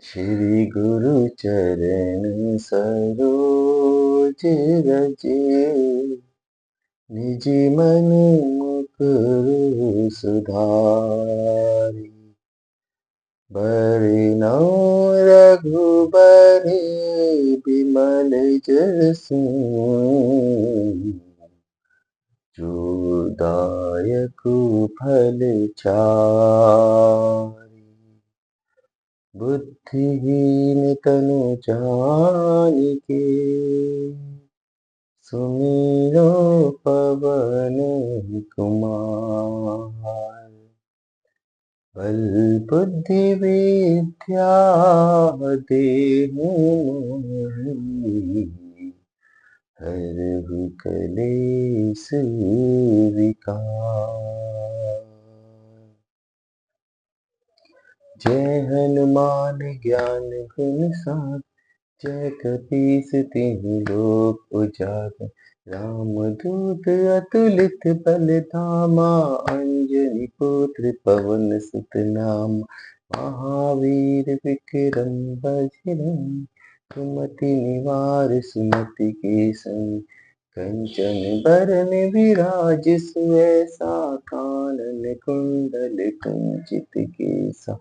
श्री गुरु चरण सरोज रज निज मन मुकुरु सुधारि। बरनउँ रघुबरु बिमल जसु जो दायक फल चारि। बुद्धिहीन तनु जानिके सुमिरो पवन कुमार। बल बुद्धि विद्या देहु मोहि हरहु कलेस विकार। जय हनुमान ज्ञान गुण सागर जय कपीस तिहुँ लोक उजागर। रामदूत अतुलित बल धामा अंजनी पुत्र पवन सुत नामा। महावीर विक्रम बजरंगी सुमति निवार सुमति के संग। कंचन बरन विराज सुएसा कानन कुंडल कुंचित केसा।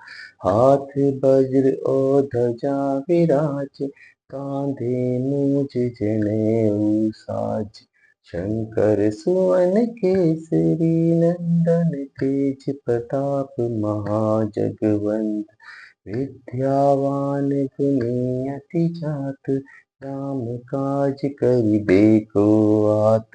हाथ वज्र और ध्वजा विराज कांधे मूज जनेऊ साज। शंकर सुवन केसरी नंदन तेज प्रताप महाजगवंदन। विद्यावान गुणी अति जात राम काज करिबेको आत।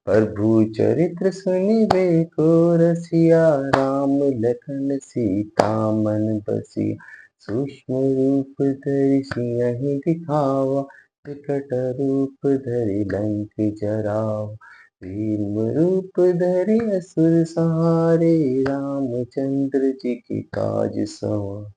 प्रभु चरित्र सुनिबेको रसिया राम लखन सीता मन बसिया। सूक्ष्म रूप धरि सियहि दिखावा विकट रूप धरि लंक जरावा। भीम रूप धरि असुर संहारे रामचंद्र जी के काज सवारे।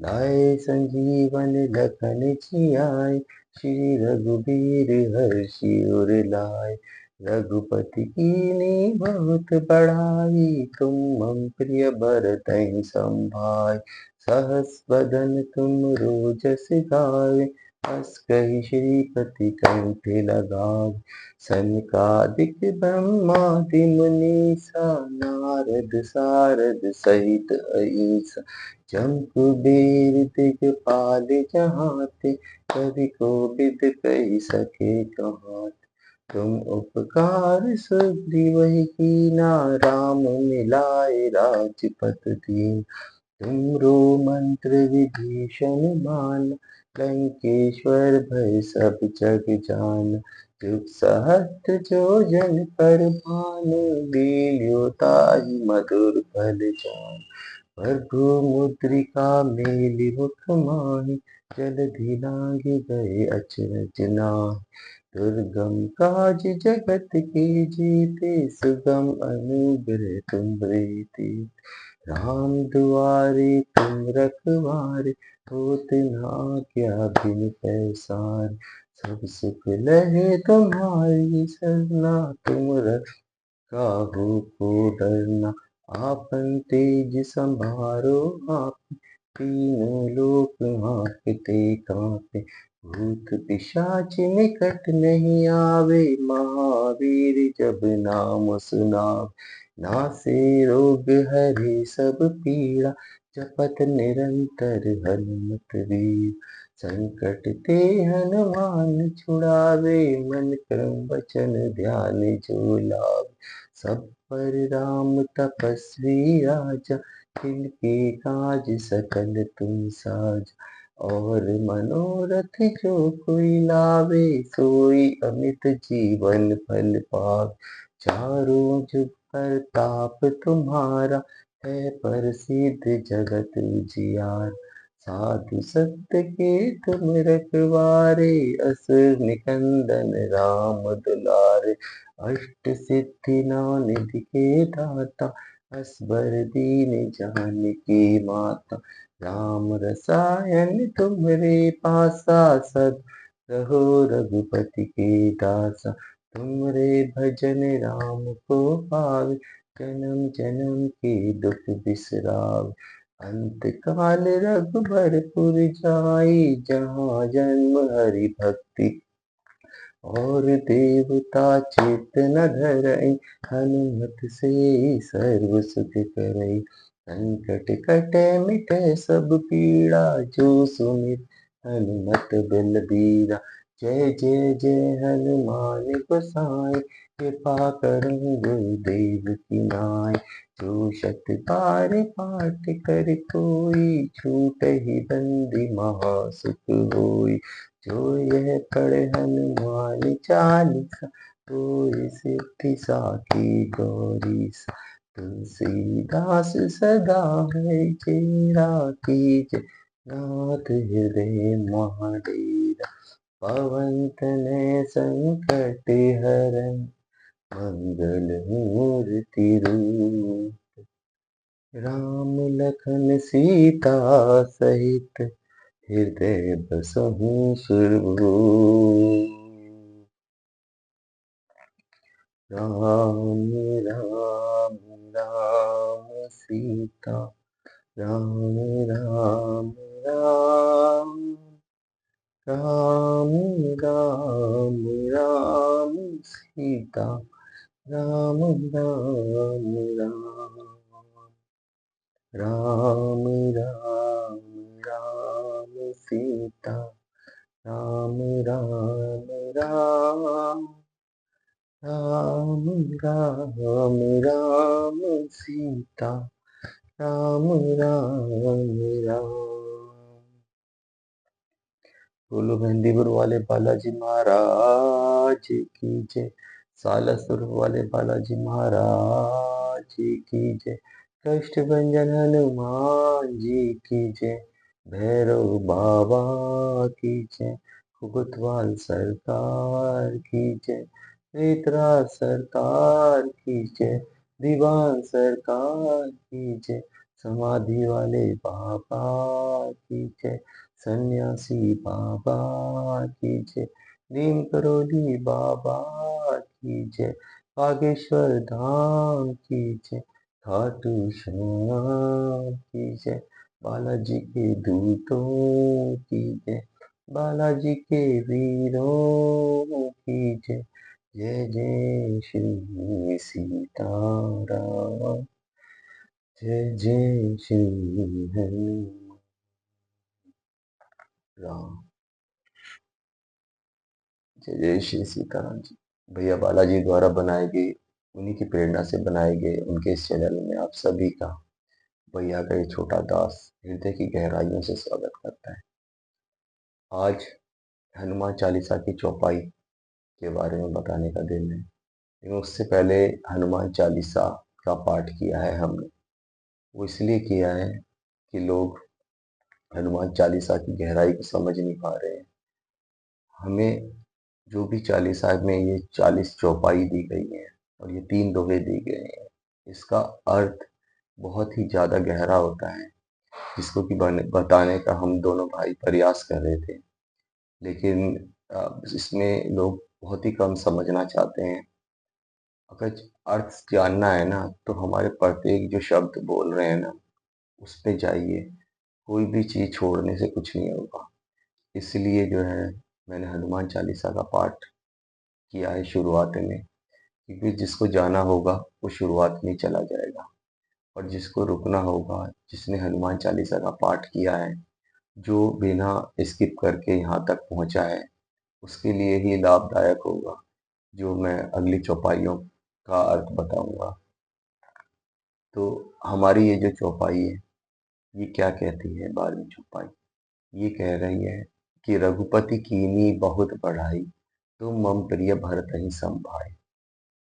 लाए संजीवन लखन जियाए श्री रघुबीर हर्षि उर लाए। रघुपति कीन्ही बहुत बड़ाई तुम मम प्रिय भरतहि संभाय। सहस बदन तुम रोजस गावे अस कहि श्रीपति कंठ लगावे। सनकादिक ब्रह्मादि मुनीसा नारद सारद सहित अहीसा। जम कुबेर दिगपाल जहाते कवि कोविद कहि सके कहाते। तुम उपकार सुग्रीव कीना राम मिलाए राजपद दीना। तुमरो मंत्र विभीषण माना लंकेश्वर भय सब जग जाना। जुग सहस्त्र जो जन पर भानु लील्यो ताहि मधुर फल जानु। प्रभु मुद्रिका मेलि मुख माहि जलधि लांघि गए अचरज नाहि। दुर्गम काज जगत के जीते सुगम अनुग्रह तुम्हरे तेते। राम दुआरे तुम रखवारे होत न आज्ञा बिनु पैसारे। सब सुख लहे तुम्हारी सरना तुम काहू को डरना। आपन तेज संभारो आप तीनों लोक हांकते कांपे। भूत पिशाच निकट नहीं आवे महावीर जब नाम सुनावे। नासे रोग हरे सब पीड़ा जपत निरंतर हनुमत वीर। संकट ते हनुमान छुड़ावे मन क्रम वचन ध्यान जो लावे। सब पर राम तपस्वी राजा तिनके काज सकल तुम साजा। और मनोरथ जो कोई लावे सोई अमित जीवन फल पावे। चारों जुग परताप तुम्हारा है प्रसिद्ध जगत उजियार। साधु संत के तुम रखवारे असुर निकंदन राम दुलारे। अष्ट सिद्धि नौ निधि के दाता असबर दीन जानकी माता। राम रसायन तुम्हरे पासा सद रहो रघुपति के दासा। तुमरे भजन राम को पावे जन्म जन्म के दुख बिसरावे। अंतकाल रघुबरपुर जाई, जहाँ जन्म हरि भक्ति और देवता चित्त न धरई। हनुमत से सर्व सुख करई, संकट कटे मिटे सब पीड़ा, जो सुमित हनुमत बलबीरा। जय जय जय हनुमान गोसाई, कृपा करो गुरुदेव की नाई। जो शत बार पाठ कर कोई, छूटहि बंदी महासुख होई। जो यह पढ़े हनुमान चालीसा, होय सिद्धि साखी गौरीसा। तुलसीदास सदा है चेरा, कीजे नाथ हृदय महाडेरा। पवन तनय संकट हरन, मंगल मूर्ति रूप। राम लखन सीता सहित, हृदय बसहु सुरभूप। राम राम राम सीता, राम राम राम, राम राम राम सीता, राम राम राम, राम राम राम सीता, राम राम राम, राम राम राम सीता, राम राम राम। बोलो मेहंदीपुर वाले बालाजी महाराज की जय। सालासुर वाले बालाजी महाराज की जय। कष्ट भंजन हनुमान जी की जय। भैरव बाबा की जय। कुगतवाल सरकार की जय। रेतराज सरकार की जय। दीवान सरकार की जय। समाधि वाले बाबा की जय। सन्यासी बाबा की जय। नीम करोली बाबा की जय। बागेश्वर धाम की जय। खाटू श्याम की जय। बालाजी के दूतों की जय। बालाजी के वीरों की जय। जय जय श्री सीताराम, जय जय श्री हनुमान राम, जय जय श्री सीताराम जी। भैया बालाजी द्वारा बनाए गए, उन्हीं की प्रेरणा से बनाए गए उनके इस चैनल में आप सभी का भैया का ये छोटा दास हृदय की गहराइयों से स्वागत करता है। आज हनुमान चालीसा की चौपाई के बारे में बताने का दिन है, लेकिन उससे पहले हनुमान चालीसा का पाठ किया है हमने। वो इसलिए किया है कि लोग हनुमान चालीसा की गहराई को समझ नहीं पा रहे हैं। हमें जो भी चालीसा में ये 40 चौपाई दी गई है और ये 3 दोहे दी गए हैं, इसका अर्थ बहुत ही ज़्यादा गहरा होता है, जिसको कि बताने का हम दोनों भाई प्रयास कर रहे थे, लेकिन इसमें लोग बहुत ही कम समझना चाहते हैं। अगर अर्थ जानना है ना, तो हमारे प्रत्येक जो शब्द बोल रहे हैं ना, उस पे जाइए। कोई भी चीज़ छोड़ने से कुछ नहीं होगा। इसलिए जो है, मैंने हनुमान चालीसा का पाठ किया है शुरुआत में, क्योंकि जिसको जाना होगा वो शुरुआत में ही चला जाएगा, और जिसको रुकना होगा, जिसने हनुमान चालीसा का पाठ किया है, जो बिना स्किप करके यहाँ तक पहुँचा है, उसके लिए ही लाभदायक होगा जो मैं अगली चौपाइयों का अर्थ बताऊंगा। तो हमारी ये जो चौपाई है, ये क्या कहती है? 12वीं चौपाई ये कह रही है कि रघुपति कीनी बहुत बढ़ाई, तुम मम प्रिय भरत ही संभाई।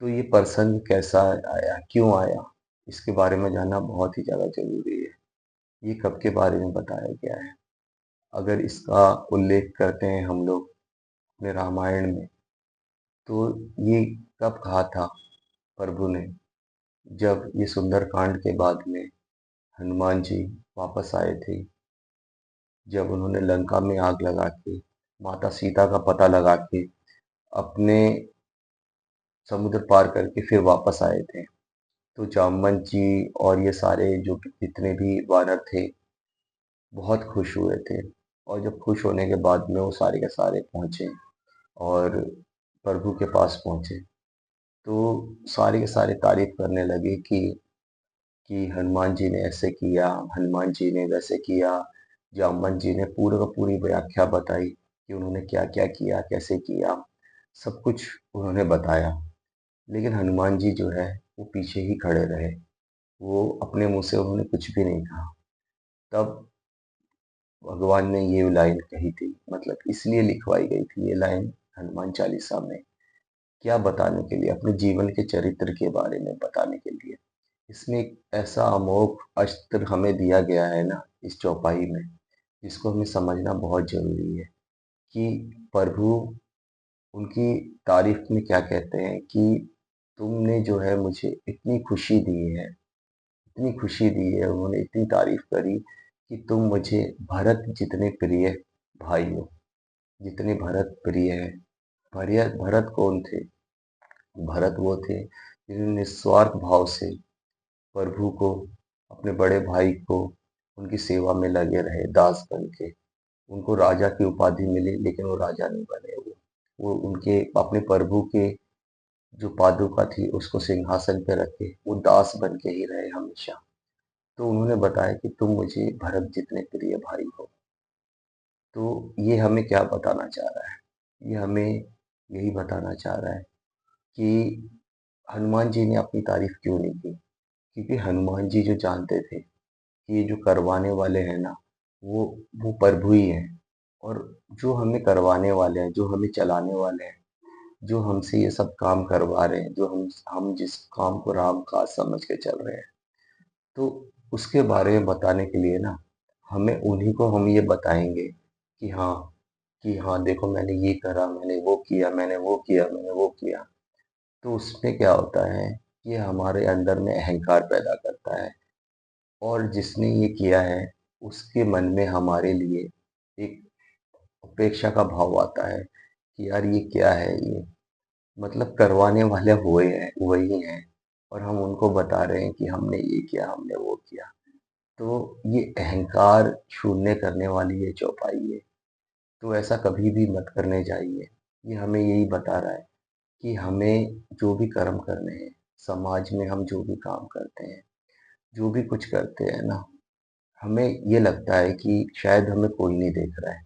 तो ये प्रसंग कैसा आया, क्यों आया, इसके बारे में जानना बहुत ही ज़्यादा जरूरी है। ये कब के बारे में बताया गया है? अगर इसका उल्लेख करते हैं हम लोग अपने रामायण में, तो ये कब कहा था प्रभु ने? जब ये सुंदरकांड के बाद में हनुमान जी वापस आए थे, जब उन्होंने लंका में आग लगा के माता सीता का पता लगा के अपने समुद्र पार करके फिर वापस आए थे, तो जामवंत जी और ये सारे जो जितने भी वानर थे बहुत खुश हुए थे। और जब खुश होने के बाद में वो सारे के सारे पहुंचे और प्रभु के पास पहुंचे, तो सारे के सारे तारीफ करने लगे कि हनुमान जी ने ऐसे किया, हनुमान जी ने वैसे किया। जामवंत जी ने पूरा का पूरी व्याख्या बताई कि उन्होंने क्या क्या किया, कैसे किया, सब कुछ उन्होंने बताया। लेकिन हनुमान जी जो है वो पीछे ही खड़े रहे। वो अपने मुंह से उन्होंने कुछ भी नहीं कहा। तब भगवान ने ये लाइन कही थी, मतलब इसलिए लिखवाई गई थी ये लाइन हनुमान चालीसा में। क्या बताने के लिए? अपने जीवन के चरित्र के बारे में बताने के लिए। इसमें एक ऐसा अमोघ अस्त्र हमें दिया गया है ना इस चौपाई में, जिसको हमें समझना बहुत जरूरी है कि प्रभु उनकी तारीफ में क्या कहते हैं कि तुमने जो है मुझे इतनी खुशी दी है, इतनी खुशी दी है, उन्होंने इतनी तारीफ करी कि तुम मुझे भरत जितने प्रिय भाई हो, जितने भरत प्रिय हैं। भरत भरत कौन थे? भरत वो थे जिन्होंने निस्वार्थ भाव से प्रभु को, अपने बड़े भाई को, उनकी सेवा में लगे रहे दास बन के। उनको राजा की उपाधि मिली लेकिन वो राजा नहीं बने। वो उनके अपने प्रभु के जो पादुका थी उसको सिंहासन पे रखे वो दास बन के ही रहे हमेशा। तो उन्होंने बताया कि तुम मुझे भरत जितने प्रिय भाई हो। तो ये हमें क्या बताना चाह रहा है? ये हमें यही बताना चाह रहा है कि हनुमान जी ने अपनी तारीफ क्यों नहीं की? क्योंकि हनुमान जी जो जानते थे कि ये जो करवाने वाले हैं ना, वो वो प्रभु ही हैं। और जो हमें करवाने वाले हैं, जो हमें चलाने वाले हैं, जो हमसे ये सब काम करवा रहे हैं, जो हम जिस काम को राम काज समझ के चल रहे हैं, तो उसके बारे में बताने के लिए ना हमें उन्हीं को हम ये बताएंगे कि हाँ देखो मैंने ये करा, मैंने वो किया, मैंने वो किया, मैंने वो किया। तो उसमें क्या होता है, ये हमारे अंदर में अहंकार पैदा करता है। और जिसने ये किया है उसके मन में हमारे लिए एक उपेक्षा का भाव आता है कि यार ये क्या है, ये मतलब करवाने वाले हुए हैं वही हैं, और हम उनको बता रहे हैं कि हमने ये किया, हमने वो किया। तो ये अहंकार शून्य करने वाली ये चौपाई है। तो ऐसा कभी भी मत करने चाहिए। ये हमें यही बता रहा है कि हमें जो भी कर्म करने हैं, समाज में हम जो भी काम करते हैं, जो भी कुछ करते हैं ना, हमें ये लगता है कि शायद हमें कोई नहीं देख रहा है।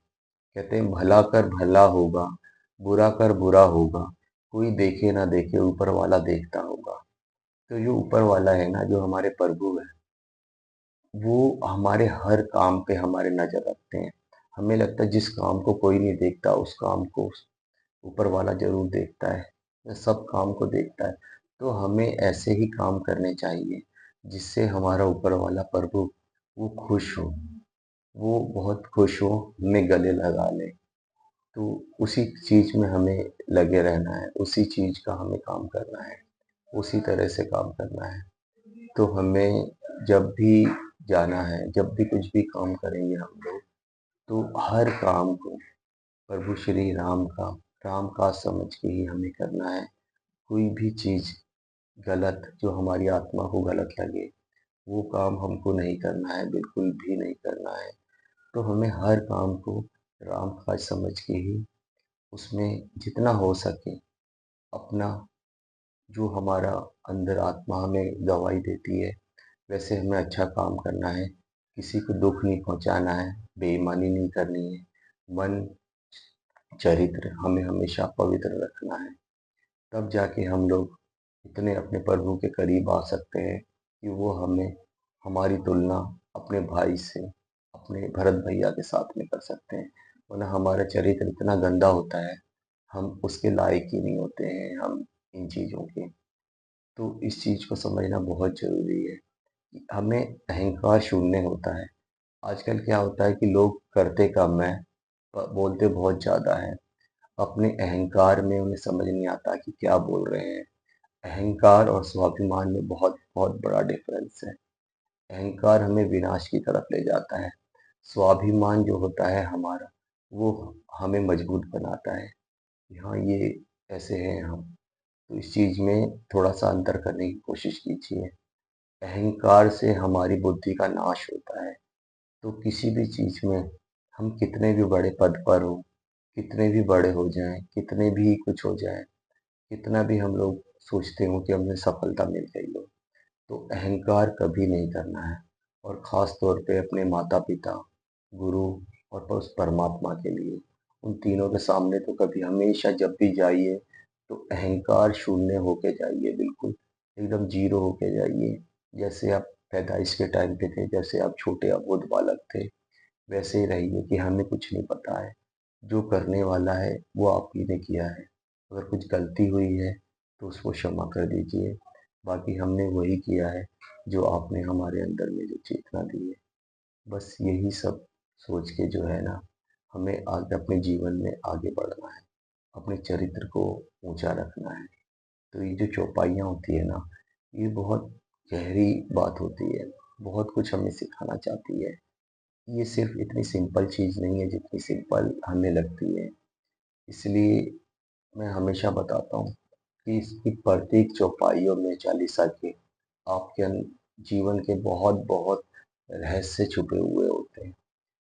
कहते हैं भला कर भला होगा, बुरा कर बुरा होगा, कोई देखे ना देखे ऊपर वाला देखता होगा। तो जो ऊपर वाला है ना, जो हमारे प्रभु है, वो हमारे हर काम पे हमारे नजर रखते हैं। हमें लगता है जिस काम को कोई नहीं देखता उस काम को ऊपर वाला जरूर देखता है, या सब काम को देखता है। तो हमें ऐसे ही काम करने चाहिए जिससे हमारा ऊपर वाला प्रभु वो खुश हो, वो बहुत खुश हो, हमें गले लगा ले। तो उसी चीज में हमें लगे रहना है, उसी चीज का हमें काम करना है, उसी तरह से काम करना है। तो हमें जब भी जाना है, जब भी कुछ भी काम करेंगे हम लोग, तो हर काम को प्रभु श्री राम का समझ के ही हमें करना है। कोई भी चीज गलत जो हमारी आत्मा को गलत लगे वो काम हमको नहीं करना है, बिल्कुल भी नहीं करना है। तो हमें हर काम को राम काज समझ के ही उसमें जितना हो सके अपना, जो हमारा अंदर आत्मा हमें गवाही देती है वैसे हमें अच्छा काम करना है। किसी को दुख नहीं पहुंचाना है, बेईमानी नहीं करनी है। मन चरित्र हमें हमेशा पवित्र रखना है। तब जाके हम लोग इतने अपने प्रभु के करीब आ सकते हैं कि वो हमें, हमारी तुलना अपने भाई से, अपने भरत भैया के साथ में कर सकते हैं। वरना हमारा चरित्र इतना गंदा होता है, हम उसके लायक ही नहीं होते हैं हम इन चीज़ों के। तो इस चीज़ को समझना बहुत ज़रूरी है कि हमें अहंकार शून्य होता है। आजकल क्या होता है कि लोग करते कम है, बोलते बहुत ज़्यादा है। अपने अहंकार में उन्हें समझ नहीं आता कि क्या बोल रहे हैं। अहंकार और स्वाभिमान में बहुत बहुत बड़ा डिफरेंस है। अहंकार हमें विनाश की तरफ ले जाता है। स्वाभिमान जो होता है हमारा, वो हमें मजबूत बनाता है कि हाँ ये ऐसे हैं हम। तो इस चीज़ में थोड़ा-सा अंतर करने की कोशिश कीजिए। अहंकार से हमारी बुद्धि का नाश होता है। तो किसी भी चीज़ में हम कितने भी बड़े पद पर हों, कितने भी बड़े हो जाएँ, कितने भी कुछ हो जाए, कितना भी हम लोग सोचते हों कि हमें सफलता मिल गई हो, तो अहंकार कभी नहीं करना है। और ख़ास तौर पे अपने माता-पिता, गुरु और उस परमात्मा के लिए, उन तीनों के सामने तो कभी हमेशा जब भी जाइए, तो अहंकार शून्य होके जाइए बिल्कुल, एकदम ज़ीरो होके जाइए। जैसे आप पैदाइश के टाइम पे थे, जैसे आप छोटे अबोध बालक थे, वैसे ही रहिए कि हमें कुछ नहीं पता है। जो करने वाला है वो आप ही ने किया है। अगर कुछ गलती हुई है तो उसको क्षमा कर दीजिए। बाकी हमने वही किया है जो आपने हमारे अंदर में जो चेतना दी है। बस यही सब सोच के जो है ना, हमें आगे अपने जीवन में आगे बढ़ना है, अपने चरित्र को ऊँचा रखना है। तो ये जो चौपाइयाँ होती है ना, ये बहुत गहरी बात होती है, बहुत कुछ हमें सिखाना चाहती है। ये सिर्फ़ इतनी सिंपल चीज़ नहीं है जितनी सिंपल हमें लगती है। इसलिए मैं हमेशा बताता हूँ कि इसकी प्रत्येक चौपाइयों में चालीसा के आपके जीवन के बहुत-बहुत रहस्य छुपे हुए होते हैं।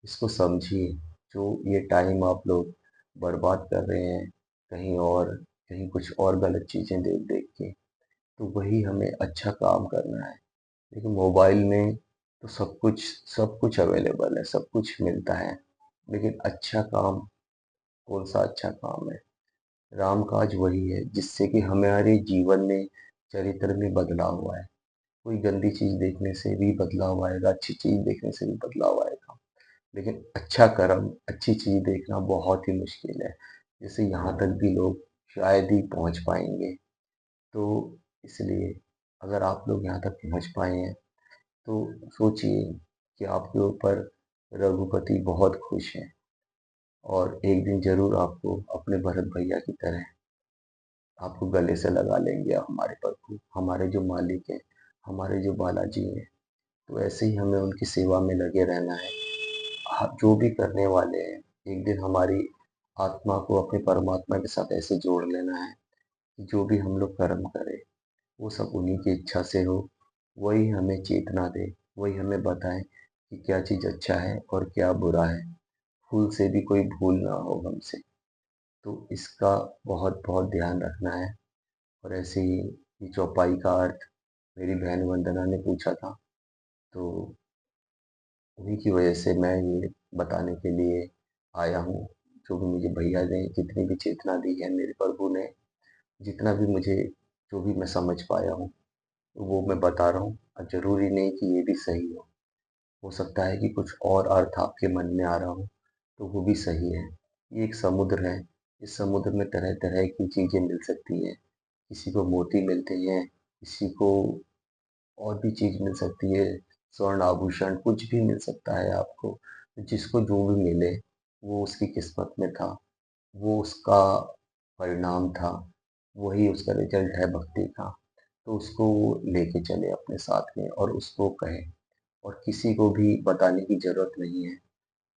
इसको समझिए, जो ये टाइम आप लोग बर्बाद कर रहे हैं कहीं और, कहीं कुछ और गलत चीज़ें देख-देख के, तो वही हमें अच्छा काम करना है। देखिए मोबाइल में तो सब कुछ अवेलेबल है, सब कुछ मिलता है, लेकिन अच्छा काम कौन-सा अच्छा काम है? राम काज वही है जिससे कि हमारे जीवन में, चरित्र में बदलाव आए। कोई गंदी चीज़ देखने से भी बदलाव आएगा, अच्छी चीज़ देखने से भी बदलाव आएगा। लेकिन अच्छा कर्म, अच्छी चीज़ देखना बहुत ही मुश्किल है। जैसे यहाँ तक भी लोग शायद ही पहुँच पाएँगे। तो इसलिए अगर आप लोग यहाँ तक पहुँच पाए हैं, तो सोचिए कि आपके ऊपर रघुपति बहुत खुश हैं और एक दिन ज़रूर आपको अपने भरत भैया की तरह आपको गले से लगा लेंगे हमारे प्रभु, हमारे जो मालिक हैं, हमारे जो बालाजी हैं। तो ऐसे ही हमें उनकी सेवा में लगे रहना है। जो भी करने वाले हैं, एक दिन हमारी आत्मा को अपने परमात्मा के साथ ऐसे जोड़ लेना है कि जो भी हम लोग कर्म करें, वो सब उन्हीं की इच्छा से हो। वही हमें चेतना दे, वही हमें बताए कि क्या चीज़ अच्छा है और क्या बुरा है। भूल से भी कोई भूल ना हो हमसे। तो इसका बहुत-बहुत ध्यान रखना है। और ऐसे ही ये चौपाई का अर्थ मेरी बहन वंदना ने पूछा था, तो उन्हीं की वजह से मैं ये बताने के लिए आया हूँ। जो भी मुझे भैया ने जितनी भी चेतना दी है, मेरे प्रभु ने जितना भी मुझे, जो भी मैं समझ पाया हूँ, वो मैं बता रहा हूँ। और ज़रूरी नहीं कि ये भी सही हो सकता है कि कुछ और अर्थ आपके मन में आ रहा हो, तो वो भी सही है। ये एक समुद्र है, इस समुद्र में तरह-तरह की चीज़ें मिल सकती हैं। किसी को मोती मिलते हैं, किसी को और भी चीज़ मिल सकती है, स्वर्ण आभूषण कुछ भी मिल सकता है आपको। जिसको जो भी मिले, वो उसकी किस्मत में था, वो उसका परिणाम था, वही उसका रिज़ल्ट है भक्ति का। तो उसको वो लेके चले अपने साथ में और उसको कहे। और किसी को भी बताने की ज़रूरत नहीं है,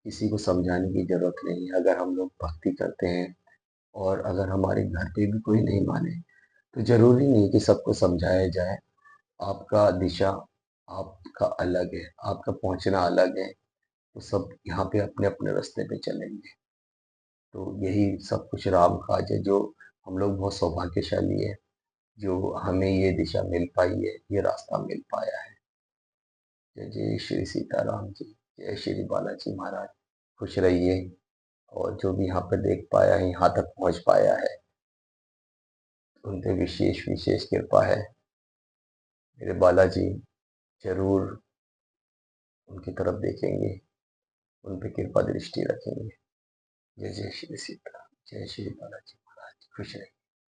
किसी को समझाने की ज़रूरत नहीं है। अगर हम लोग भक्ति करते हैं और अगर हमारे घर पे भी कोई नहीं माने, तो ज़रूरी नहीं कि सबको समझाया जाए। आपका दिशा आपका अलग है, आपका पहुँचना अलग है, तो सब यहाँ पे अपने-अपने रास्ते पे चलेंगे। तो यही सब कुछ राम काज है, जो हम लोग बहुत सौभाग्यशाली हैं, जो हमें ये दिशा मिल पाई है, ये रास्ता मिल पाया है। जय जय श्री सीताराम जी, जय श्री बालाजी महाराज। खुश रहिए। और जो भी यहाँ पे देख पाया है, यहाँ तक पहुँच पाया है, उन पे विशेष विशेष कृपा है। मेरे बालाजी ज़रूर उनकी तरफ देखेंगे, उन पे कृपा दृष्टि रखेंगे। जय जय श्री सीताराम, जय श्री बालाजी महाराज, खुश रहिए।